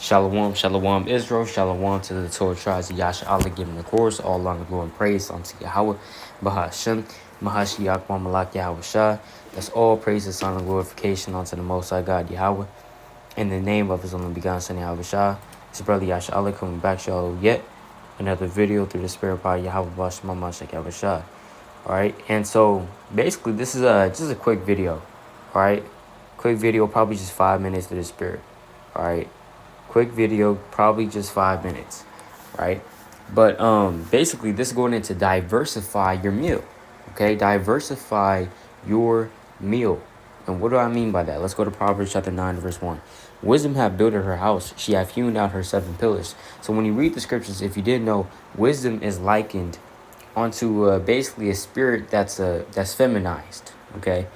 Shalom, shalom, Israel, shalom to the 12 tribes of Yasha Allah, giving the chorus, all along the glory and praise unto Yahweh, Bahashem, Mahashiach, Malak Yahweh Shah. That's all praises, honor, and glorification unto the Most High God, Yahweh. In the name of His only begotten Son, Yahweh Shah, His brother Yasha Allah, coming back to y'all yet another video through the spirit power Yahweh Bashem, Mahashiach Yahweh Shah. Alright, and so basically, this is just a quick video. Alright, quick video, probably just 5 minutes to the spirit. Alright. Quick video, probably just 5 minutes, right? But basically, this is going into diversify your meal, okay? Diversify your meal. And what do I mean by that? Let's go to Proverbs chapter 9, verse 1. Wisdom hath builded her house. She hath hewn out her 7 pillars. So when you read the scriptures, if you didn't know, wisdom is likened onto basically a spirit that's feminized, okay?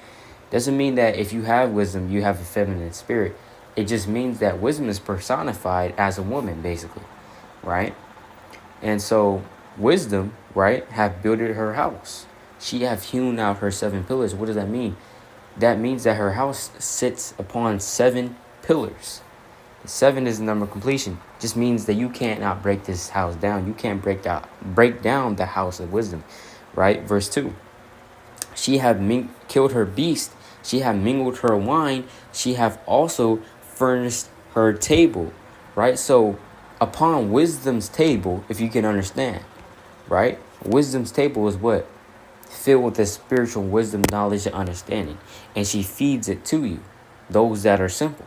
Doesn't mean that if you have wisdom, you have a feminine spirit. It just means that wisdom is personified as a woman, basically, right? And so wisdom, right, have builded her house. She have hewn out her 7 pillars. What does that mean? That means that her house sits upon 7 pillars. 7 is the number of completion. Just means that you can't not break this house down. You can't break down the house of wisdom, right? Verse 2. She have killed her beast. She have mingled her wine. She have also furnished her table, right? So upon wisdom's table, if you can understand, right? Wisdom's table is what? Filled with the spiritual wisdom, knowledge, and understanding. And she feeds it to you, those that are simple,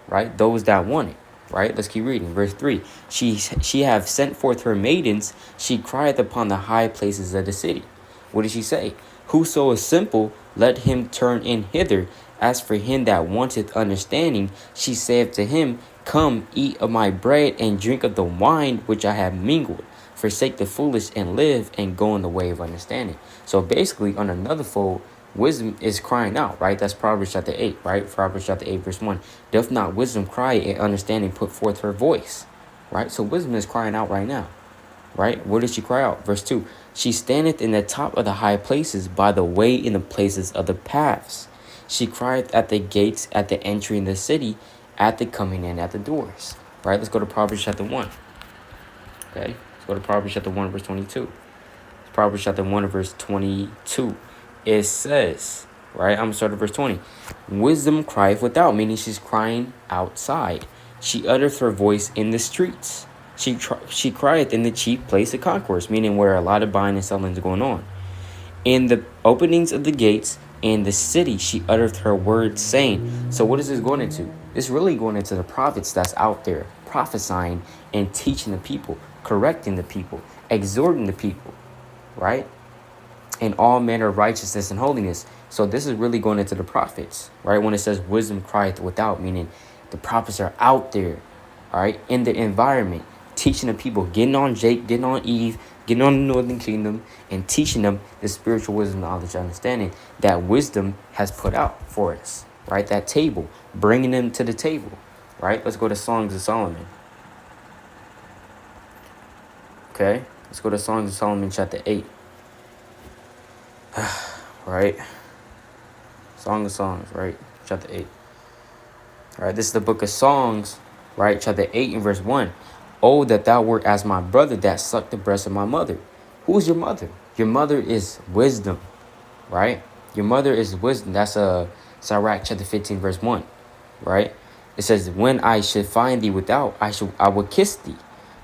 right? Those that want it, right? Let's keep reading. Verse 3. She have sent forth her maidens. She crieth upon the high places of the city. What did she say? Whoso is simple, let him turn in hither. As for him that wanteth understanding, she saith to him, Come, eat of my bread, and drink of the wine which I have mingled. Forsake the foolish, and live, and go in the way of understanding. So basically, on another fold, wisdom is crying out, right? That's Proverbs chapter 8, right? Proverbs chapter 8, verse 1. Doth not wisdom cry, and understanding put forth her voice, right? So wisdom is crying out right now, right? Where did she cry out? Verse 2. She standeth in the top of the high places, by the way in the places of the paths. She crieth at the gates, at the entry in the city, at the coming in at the doors. Right? Let's go to Proverbs chapter 1. Okay? Let's go to Proverbs chapter 1, verse 22. Proverbs chapter 1, verse 22. It says, right? I'm going to start at verse 20. Wisdom crieth without, meaning she's crying outside. She uttereth her voice in the streets. She crieth in the chief place of concourse, meaning where a lot of buying and selling is going on. In the openings of the gates, in the city, she uttereth her words, saying. So what is this going into? It's really going into the prophets that's out there prophesying and teaching the people, correcting the people, exhorting the people, right? In all manner of righteousness and holiness. So this is really going into the prophets, right? When it says wisdom crieth without, meaning the prophets are out there, all right, in the environment, teaching the people, getting on Jake, getting on Eve, getting on the northern kingdom, and teaching them the spiritual wisdom, knowledge, understanding that wisdom has put out for us, right? That table, bringing them to the table, right? Let's go to Songs of Solomon. Okay, let's go to Songs of Solomon chapter 8. Right? Song of Songs, right? Chapter 8. All right, this is the book of Songs, right? Chapter 8 and verse 1. Oh, that thou wert as my brother that sucked the breast of my mother. Who is your mother? Your mother is wisdom, right? Your mother is wisdom. That's Sirach chapter 15, verse 1, right? It says, when I should find thee without, I will kiss thee,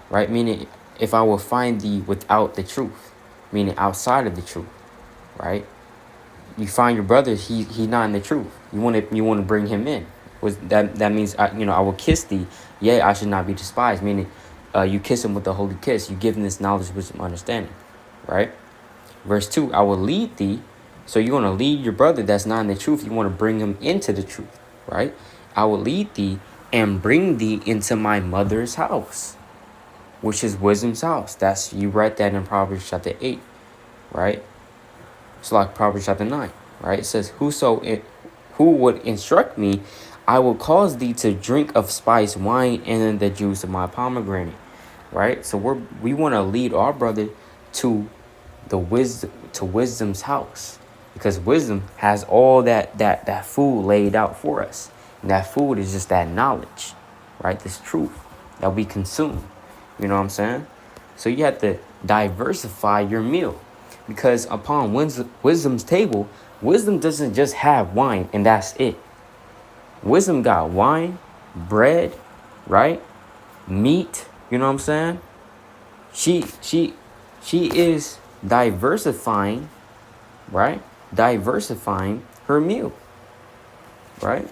right? Meaning, if I will find thee without the truth, meaning outside of the truth, right? You find your brother, he's not in the truth. You want to bring him in. That means I will kiss thee. Yea, I should not be despised. Meaning, you kiss him with the holy kiss. You give him this knowledge, wisdom, understanding, right? Verse 2, I will lead thee. So you're going to lead your brother that's not in the truth. You want to bring him into the truth, right? I will lead thee and bring thee into my mother's house, which is wisdom's house. You read that in Proverbs chapter 8, right? It's like Proverbs chapter 9, right? It says, who would instruct me, I will cause thee to drink of spice wine and the juice of my pomegranate, right? So we want to lead our brother to wisdom's house, because wisdom has all that food laid out for us. And that food is just that knowledge, right? This truth. that we consume. You know what I'm saying? So you have to diversify your meal. Because upon wisdom's table, wisdom doesn't just have wine and that's it. Wisdom got wine, bread, right? Meat, you know what I'm saying? She is diversifying, right? Diversifying her meal, right?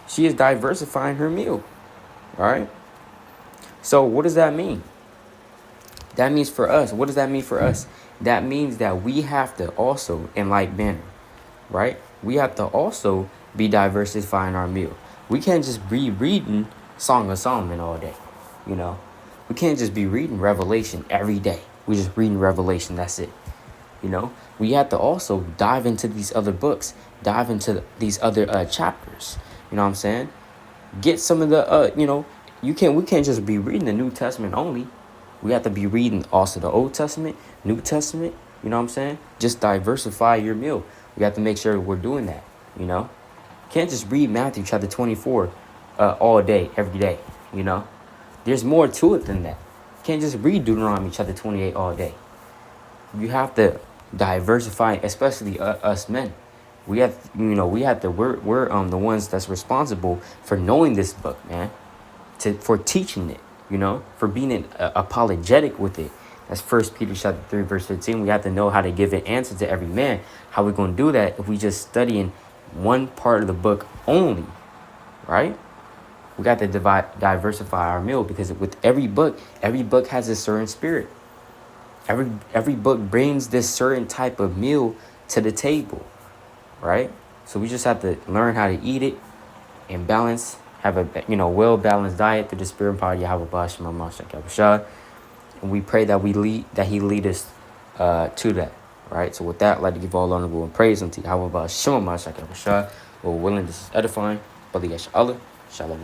She is diversifying her meal, right? So what does that mean? That means for us, what does that mean for us? That means that we have to also, in like manner, right? We have to also be diversifying our meal. We can't just be reading Song of Solomon all day, you know? We can't just be reading Revelation every day. We just reading Revelation, that's it. You know, we have to also dive into these other books, dive into these other chapters. You know what I'm saying? Get some of the, we can't just be reading the New Testament only. We have to be reading also the Old Testament, New Testament. You know what I'm saying? Just diversify your meal. We have to make sure we're doing that, you know? Can't just read Matthew chapter 24 all day, every day, you know? There's more to it than that. Can't just read Deuteronomy chapter 28 all day. You have to diversify, especially us men. We're the ones that's responsible for knowing this book, man. For teaching it, for being apologetic with it. That's 1 Peter chapter 3, verse 15. We have to know how to give an answer to every man. How we going to do that if we just studying one part of the book only, right? We got to diversify our meal, because with every book has a certain spirit. Every book brings this certain type of meal to the table, right? So we just have to learn how to eat it and balance, have a well-balanced diet through the spirit and power of Yahweh Bashma Mashak. And we pray that he lead us to that, right? So with that, I'd like to give all honor and praise unto Yahweh Bashma Mashak. We're willing, this is edifying. Brother Yasha Allah. Shalom.